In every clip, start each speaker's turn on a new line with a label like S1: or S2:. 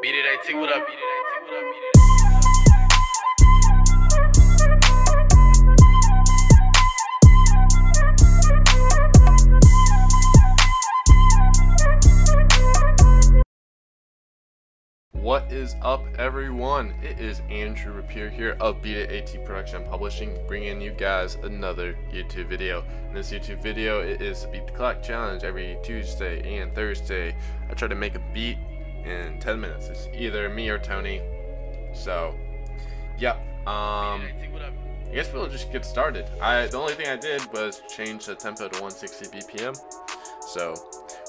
S1: Beat it AT, what up? Beat it AT, what up? Beat it.
S2: What is up, everyone? It is Andrew Rapier here of Beat It AT Production Publishing, bringing you guys another YouTube video. In this YouTube video, it is the Beat the Clock Challenge. Every Tuesday and Thursday, I try to make a beat in 10 minutes. It's either me or Tony. So, yeah. I guess we'll just get started. The only thing I did was change the tempo to 160 BPM. So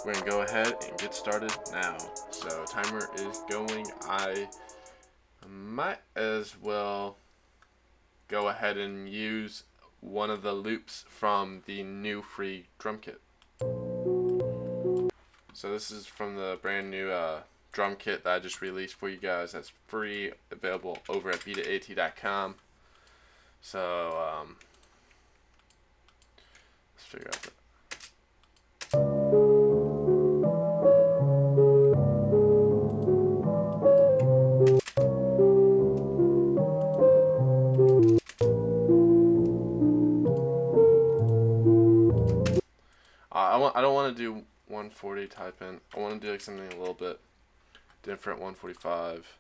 S2: we're gonna go ahead and get started now. So timer is going. I might as well go ahead and use one of the loops from the new free drum kit. So this is from the brand new drum kit that I just released for you guys. That's free, available over at beatitat.com. So let's figure out that. I don't want to do 140 type in. I want to do like something a little bit different. 145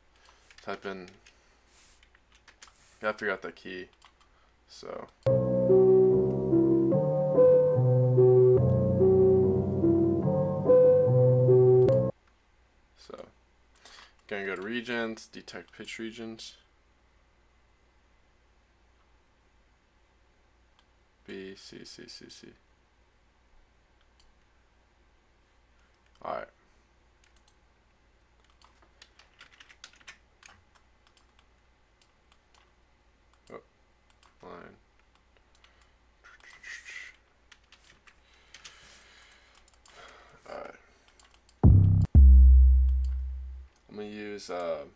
S2: type in. Gotta figure out that key. So gonna go to regions, detect pitch regions. B, C, C, C, C. Alright. Oh, line. Alright. I'm gonna use I'm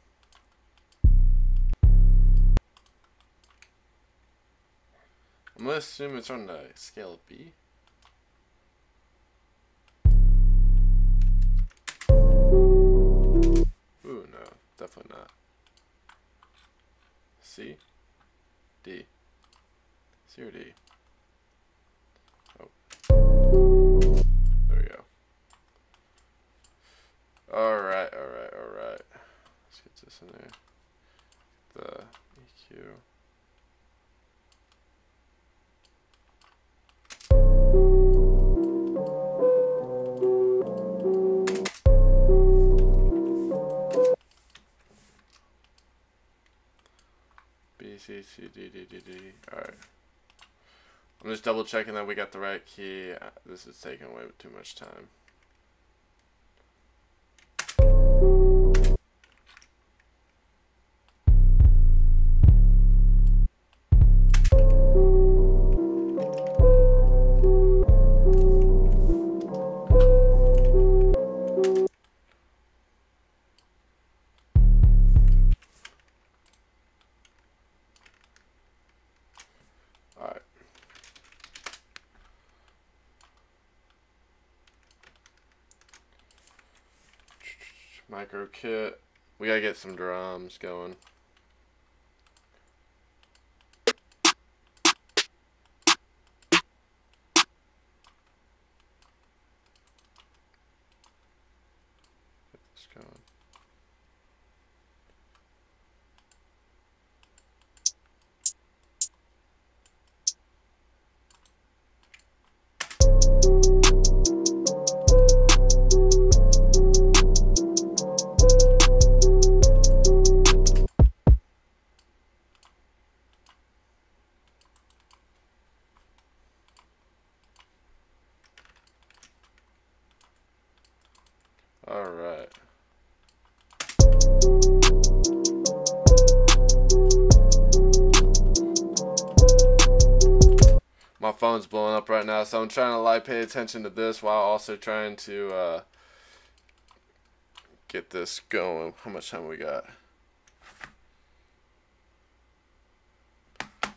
S2: gonna assume it's on the scale of B. Ooh, no, definitely not. C, D, C or D. Oh, there we go. All right. Let's get this in there. The EQ. B, C, C, D, D, D, D. Alright. I'm just double checking that we got the right key. This is taking way too much time. Alright. Micro kit. We gotta get some drums going. Get this going. Alright. My phone's blowing up right now, so I'm trying to pay attention to this while also trying to get this going. How much time we got?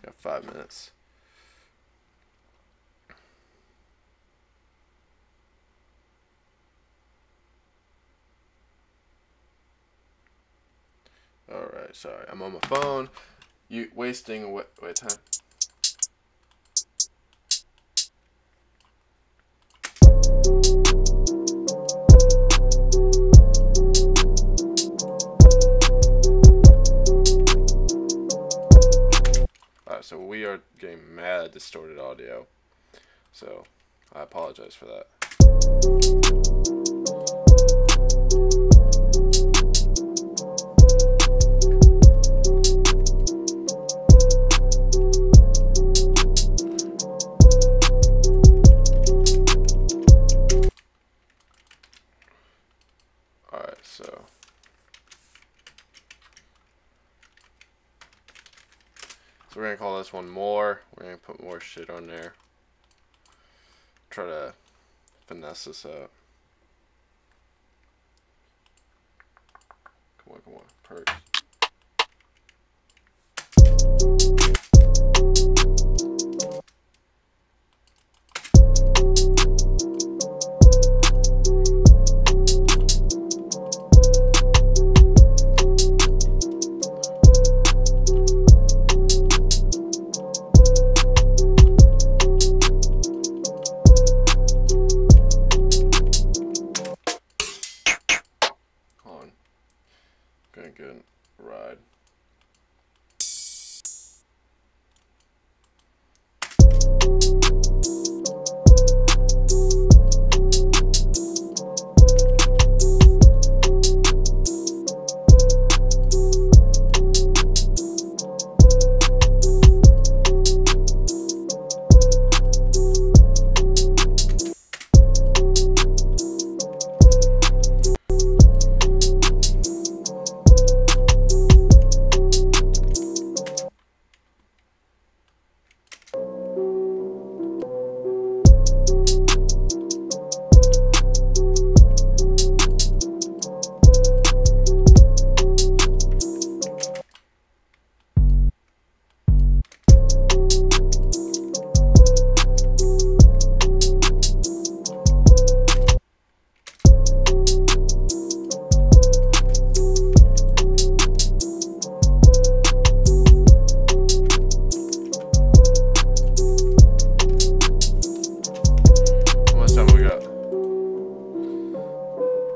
S2: Got 5 minutes. sorry. I'm on my phone. You wasting away time. Alright, so we are getting mad distorted audio. So I apologize for that. Alright, so we're gonna call this one more. We're gonna put more shit on there. Try to finesse this up. Come on, perks. Gonna get a ride.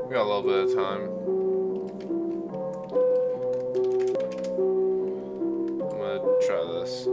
S2: We got a little bit of time. I'm gonna try this.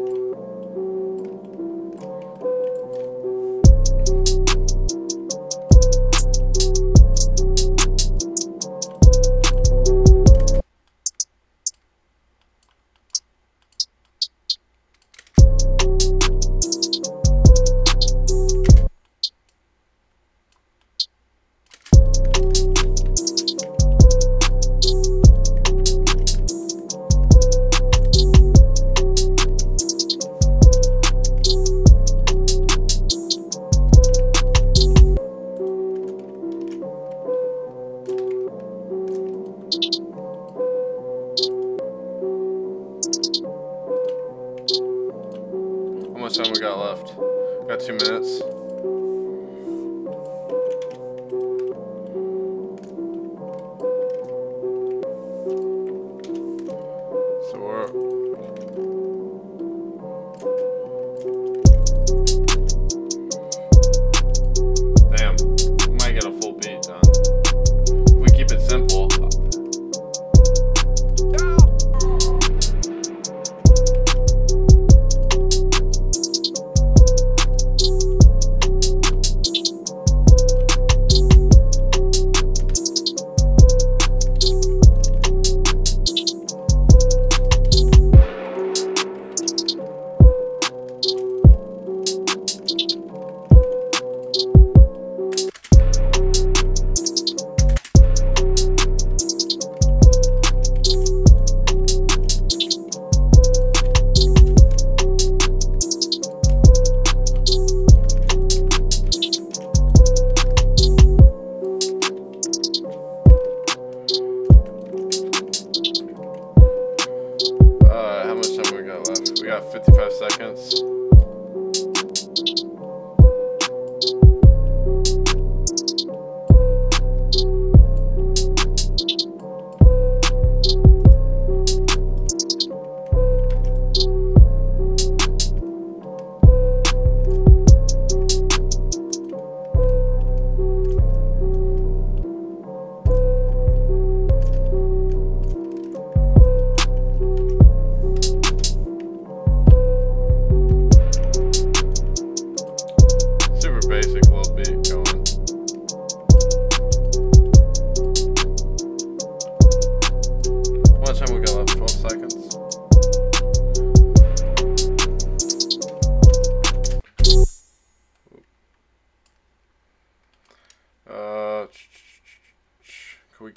S2: How much time we got left? Got 2 minutes. So we're... Damn, we might get a full beat done. If we keep it simple. How much time we got left? We got 55 seconds.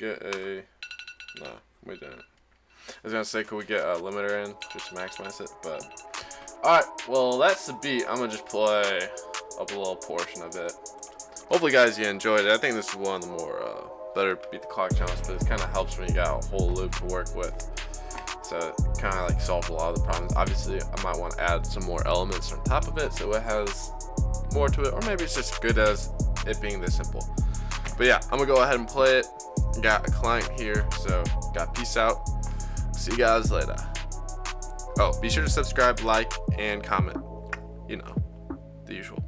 S2: get a... No, we didn't. I was gonna say, could we get a limiter in just to maximize it? But alright, well that's the beat. I'm gonna just play up a little portion of it. Hopefully, guys, you enjoyed it. I think this is one of the more better beat the clock challenges, but it kind of helps when you got a whole loop to work with. So it kind of like solves a lot of the problems. Obviously, I might want to add some more elements on top of it so it has more to it, or maybe it's just good as it being this simple. But yeah, I'm gonna go ahead and play it. Got a client here, so got peace out. See you guys later. Oh, be sure to subscribe, like, and comment. You know, the usual.